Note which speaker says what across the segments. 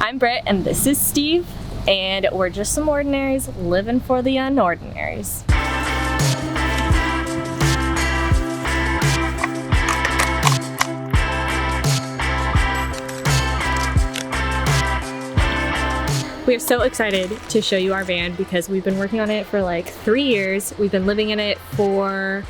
Speaker 1: I'm Britt and this is Steve, and we're just some ordinaries living for the unordinaries. We are so excited to show you our van because we've been working on it for like 3 years. We've been living in it for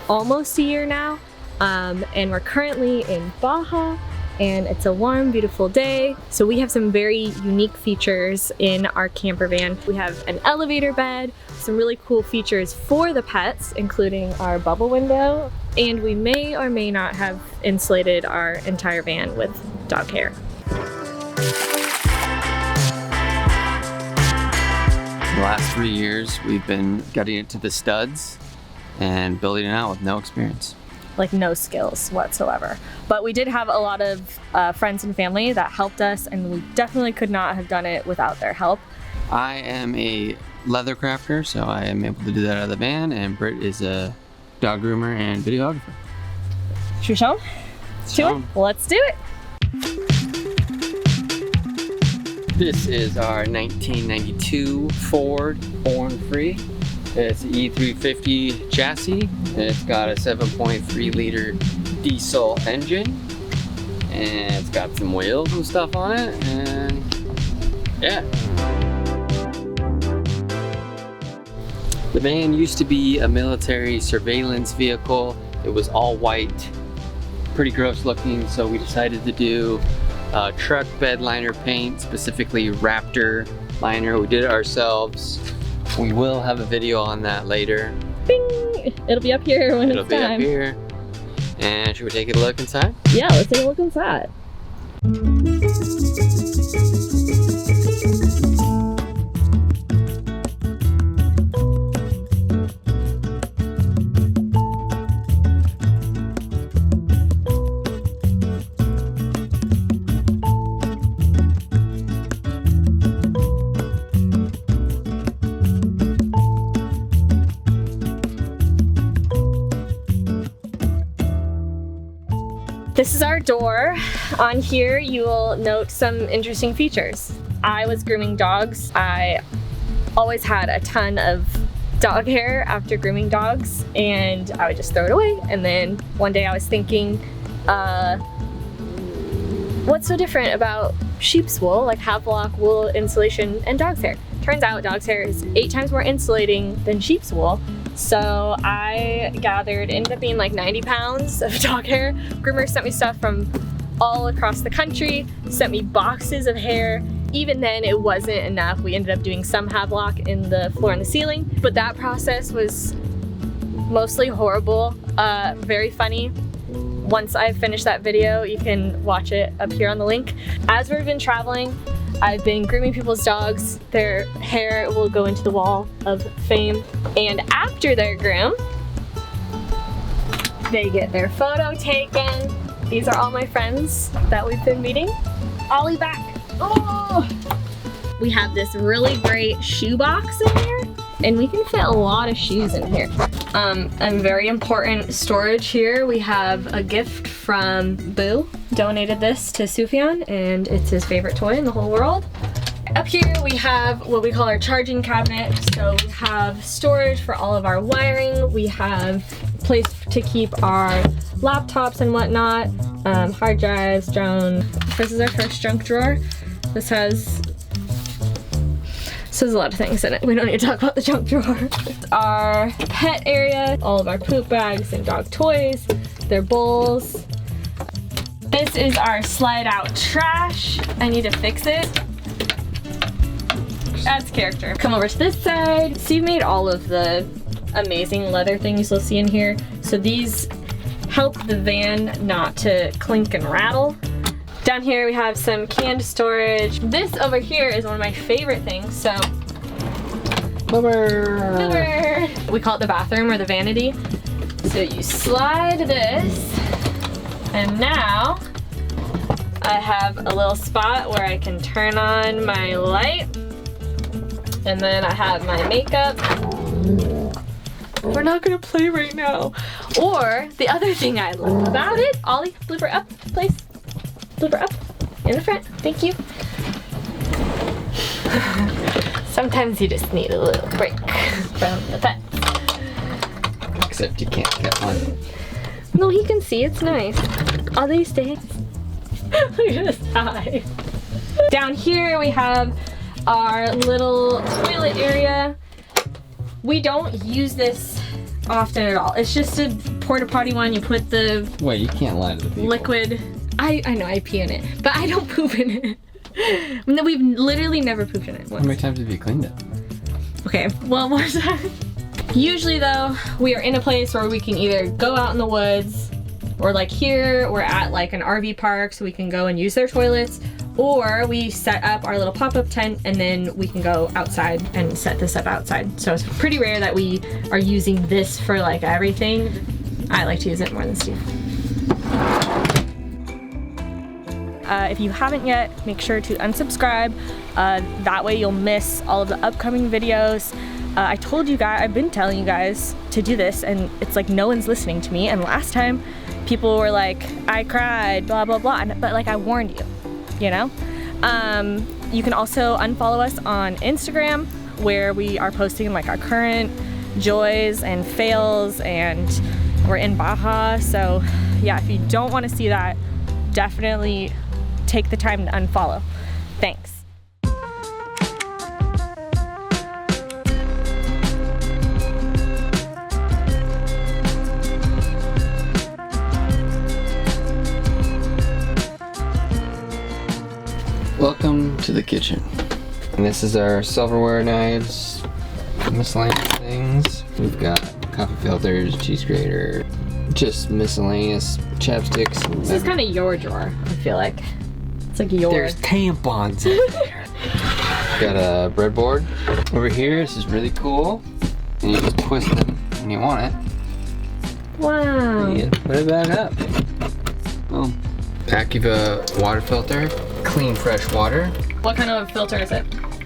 Speaker 1: almost a year now, and we're currently in Baja. And it's a warm, beautiful day. So we have some very unique features in our camper van. We have an elevator bed, some really cool features for the pets, including our bubble window. And we may or may not have insulated our entire van with dog hair.
Speaker 2: The last 3 years, we've been gutting it to the studs and building it out with no experience.
Speaker 1: Like no skills whatsoever. But we did have a lot of friends and family that helped us, and we definitely could not have done it without their help.
Speaker 2: I am a leather crafter, so I am able to do that out of the van, and Britt is a dog groomer and videographer.
Speaker 1: Should we show them? Let's do it.
Speaker 2: This is our 1992 Ford Born-Free. It's an E350 chassis, and it's got a 7.3 liter diesel engine, and it's got some wheels and stuff on it, and yeah. The van used to be a military surveillance vehicle. It was all white, pretty gross looking, so we decided to do truck bed liner paint, specifically Raptor liner. We did it ourselves. We will have a video on that later.
Speaker 1: Bing! It'll be up here when it's time.
Speaker 2: It'll be up here. And should we take a look inside?
Speaker 1: Yeah, let's take a look inside. This is our door. On here you will note some interesting features. I was grooming dogs. I always had a ton of dog hair after grooming dogs, and I would just throw it away. And then one day I was thinking, what's so different about sheep's wool, like Havelock wool insulation, and dog's hair? Turns out dog's hair is 8 times more insulating than sheep's wool. So I gathered, ended up being like 90 pounds of dog hair. Groomers sent me stuff from all across the country, sent me boxes of hair. Even then it wasn't enough. We ended up doing some Havelock in the floor and the ceiling, but that process was mostly horrible, very funny. Once I finish that video, you can watch it up here on the link. As we've been traveling, I've been grooming people's dogs. Their hair will go into the wall of fame. And after their groom, they get their photo taken. These are all my friends that we've been meeting. Ollie back. Oh! We have this really great shoe box in here, and we can fit a lot of shoes in here. And very important storage here. We have a gift from Boo. Donated this to Sufjan, and it's his favorite toy in the whole world. Up here we have what we call our charging cabinet. So we have storage for all of our wiring. We have a place to keep our laptops and whatnot, hard drives, drone. This is our first junk drawer. This has a lot of things in it. We don't need to talk about the junk drawer. Our pet area, all of our poop bags and dog toys, their bowls. This is our slide out trash. I need to fix it. Adds character. Come over to this side. Steve made all of the amazing leather things you'll see in here. So these help the van not to clink and rattle. Down here we have some canned storage. This over here is one of my favorite things. So, Boober. We call it the bathroom or the vanity. So you slide this, and now I have a little spot where I can turn on my light, and then I have my makeup. We're not gonna play right now. Or the other thing I love about it, Ollie, blooper up, please. Blooper up in the front, thank you. Sometimes you just need a little break from the pets.
Speaker 2: Except you can't get one.
Speaker 1: No, he can see. It's nice. Are they sticks? Look at his eye. Down here we have our little toilet area. We don't use this often at all. It's just a porta potty one. You put the
Speaker 2: Wait, you can't lie to the people.
Speaker 1: liquid. I know I pee in it, but I don't poop in it. No, we've literally never pooped in it once.
Speaker 2: How many times have you cleaned it?
Speaker 1: Okay, well, more time. Usually though, we are in a place where we can either go out in the woods, or like here, we're at like an RV park so we can go and use their toilets, or we set up our little pop-up tent and then we can go outside and set this up outside. So it's pretty rare that we are using this for like everything. I like to use it more than Steve. If you haven't yet, make sure to unsubscribe. That way you'll miss all of the upcoming videos. I told you guys, I've been telling you guys to do this, and it's like no one's listening to me. And last time, people were like, I cried, blah, blah, blah. But like I warned you, you know? You can also unfollow us on Instagram, where we are posting like our current joys and fails, and we're in Baja. So yeah, if you don't want to see that, definitely take the time to unfollow. Thanks.
Speaker 2: Welcome to the kitchen. And this is our silverware knives, miscellaneous things. We've got coffee filters, cheese grater, just miscellaneous chapsticks.
Speaker 1: This is kind of your drawer, I feel like. It's like yours.
Speaker 2: There's tampons in there. Got a breadboard over here. This is really cool. And you just twist them when you want it.
Speaker 1: Wow.
Speaker 2: And you put it back up. Boom. Activa water filter. Clean, fresh water.
Speaker 1: What kind of filter is it?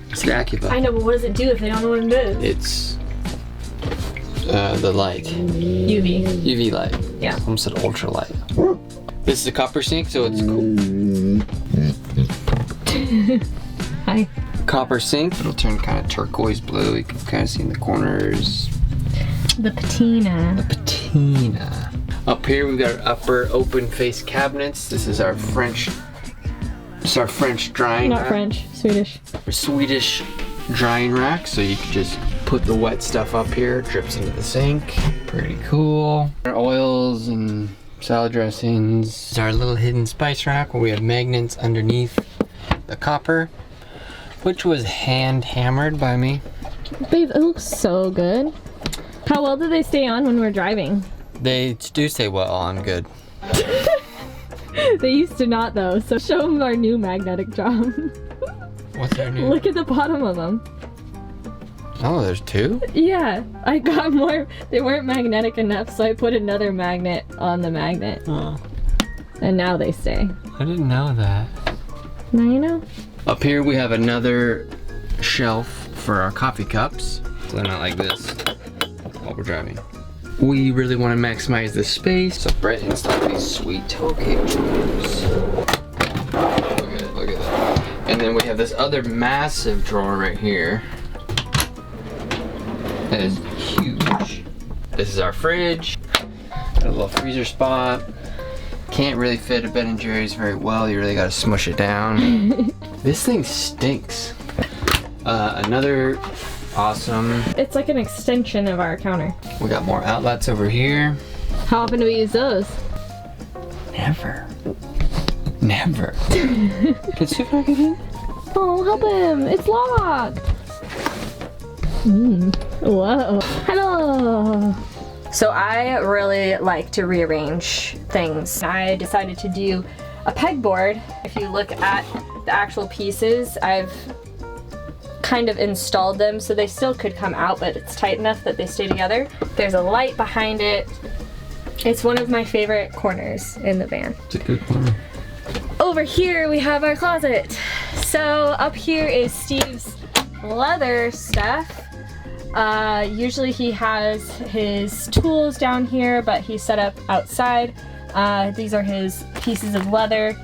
Speaker 2: It's the Activa.
Speaker 1: I know, but what does it do if they don't know what it is?
Speaker 2: It's the light.
Speaker 1: UV.
Speaker 2: UV light.
Speaker 1: Yeah.
Speaker 2: Almost said ultralight. This is a copper sink, so it's cool.
Speaker 1: Hi.
Speaker 2: Copper sink. It'll turn kind of turquoise blue. You can kind of see in the corners.
Speaker 1: The patina.
Speaker 2: The patina. Up here we've got our upper open face cabinets. This is our French. It's our French drying
Speaker 1: Not
Speaker 2: rack.
Speaker 1: French, Swedish.
Speaker 2: Our Swedish drying rack, so you can just put the wet stuff up here. Drips into the sink. Pretty cool. Our oils and salad dressings. This is our little hidden spice rack where we have magnets underneath the copper, which was hand hammered by me.
Speaker 1: Babe, it looks so good. How well do they stay on when we're driving?
Speaker 2: They do stay well on good.
Speaker 1: They used to not though, so show them our new magnetic drum.
Speaker 2: What's our new?
Speaker 1: Look at the bottom of them.
Speaker 2: Oh, there's two?
Speaker 1: Yeah, I got more. They weren't magnetic enough, so I put another magnet on the magnet.
Speaker 2: Oh.
Speaker 1: And now they stay.
Speaker 2: I didn't know that.
Speaker 1: Now you know.
Speaker 2: Up here we have another shelf for our coffee cups. So they're not like this while we're driving. We really want to maximize the space, so Brett installed these sweet toe cages. Look at it, look at that. And then we have this other massive drawer right here. That is huge. This is our fridge. Got a little freezer spot. Can't really fit a Ben & Jerry's very well. You really gotta smush it down. This thing stinks. Another awesome.
Speaker 1: It's like an extension of our counter.
Speaker 2: We got more outlets over here.
Speaker 1: How often do we use those?
Speaker 2: Never. Never. Can Steve not get in?
Speaker 1: Oh, help him! It's locked! Whoa. Hello! So I really like to rearrange things. I decided to do a pegboard. If you look at the actual pieces, I've kind of installed them so they still could come out, but it's tight enough that they stay together. There's a light behind it. It's one of my favorite corners in the van.
Speaker 2: It's a good corner.
Speaker 1: Over here we have our closet. So up here is Steve's leather stuff. Usually he has his tools down here, but he's set up outside. These are his pieces of leather.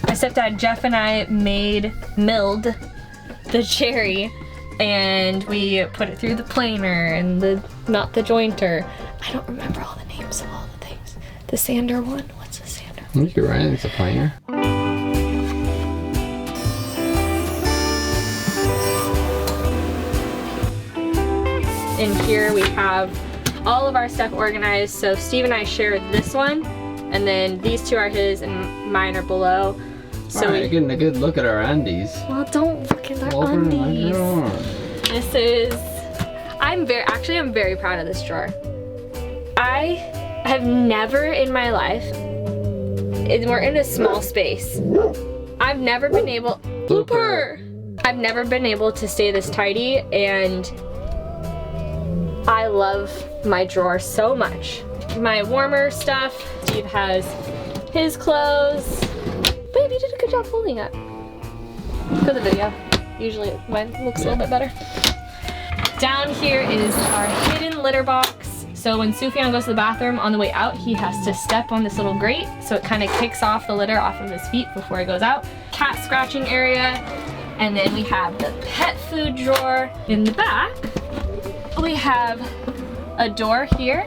Speaker 1: My stepdad Jeff and I milled the cherry and we put it through the planer and not the jointer. I don't remember all the names of all the things. The sander one? What's the sander?
Speaker 2: I think you're right, it's a planer.
Speaker 1: In here we have all of our stuff organized. So Steve and I share this one, and then these two are his and mine are below. So
Speaker 2: Alright, getting a good look at our undies.
Speaker 1: Well, don't look at our undies. This is, I'm very proud of this drawer. I have never in my life, we're in a small space. I've never been able, I've never been able to stay this tidy, and I love my drawer so much. My warmer stuff, Steve has his clothes. Babe, you did a good job folding it for the video. Usually mine looks a little bit better. Down here is our hidden litter box. So when Sufjan goes to the bathroom, on the way out, he has to step on this little grate, so it kind of kicks off the litter off of his feet before he goes out. Cat scratching area, and then we have the pet food drawer. In the back, we have a door here,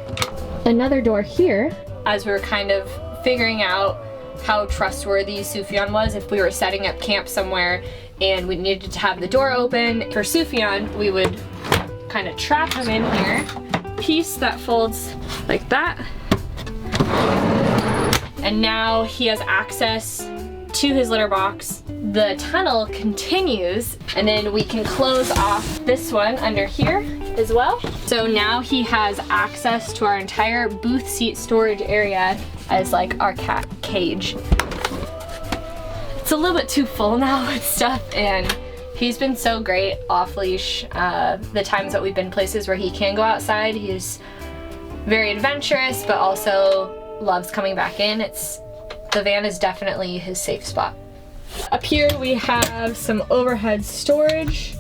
Speaker 1: another door here, as we were kind of figuring out how trustworthy Sufjan was if we were setting up camp somewhere and we needed to have the door open. For Sufjan, we would kind of trap him in here. Piece that folds like that. And now he has access to his litter box. The tunnel continues, and then we can close off this one under here as well. So now he has access to our entire booth seat storage area as like our cat cage. It's a little bit too full now with stuff, and he's been so great off leash. The times that we've been places where he can go outside, he's very adventurous, but also loves coming back in. The van is definitely his safe spot. Up here we have some overhead storage.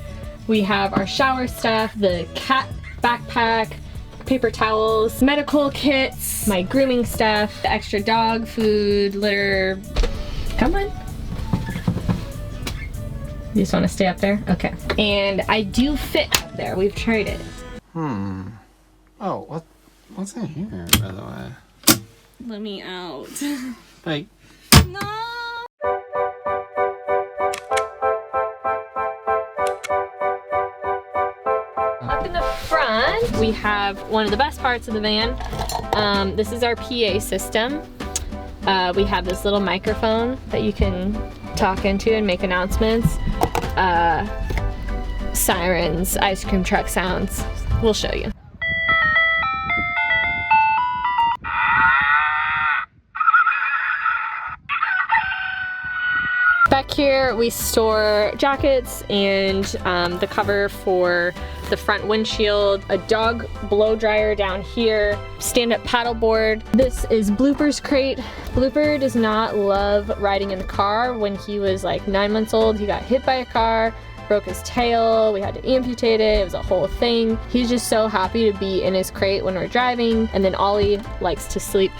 Speaker 1: We have our shower stuff, the cat backpack, paper towels, medical kits, my grooming stuff, the extra dog food, litter. Come on. You just want to stay up there? Okay. And I do fit up there. We've tried it.
Speaker 2: Oh, what's in here, by the way?
Speaker 1: Let me out.
Speaker 2: Like,
Speaker 1: No! Up in the front, we have one of the best parts of the van. This is our PA system. We have this little microphone that you can talk into and make announcements. Sirens, ice cream truck sounds. We'll show you. Back here we store jackets and the cover for the front windshield, a dog blow dryer down here, stand-up paddleboard. This is Blooper's crate. Blooper does not love riding in the car. When he was like 9 months old, he got hit by a car, broke his tail, we had to amputate it, it was a whole thing. He's just so happy to be in his crate when we're driving, and then Ollie likes to sleep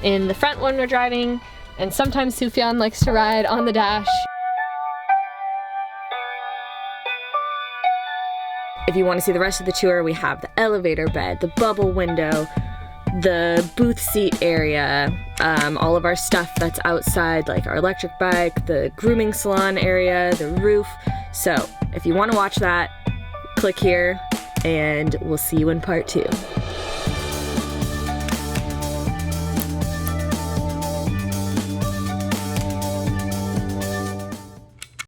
Speaker 1: in the front when we're driving, and sometimes Sufjan likes to ride on the dash. If you want to see the rest of the tour, we have the elevator bed, the bubble window, the booth seat area, all of our stuff that's outside, like our electric bike, the grooming salon area, the roof. So if you want to watch that, click here, and we'll see you in part 2.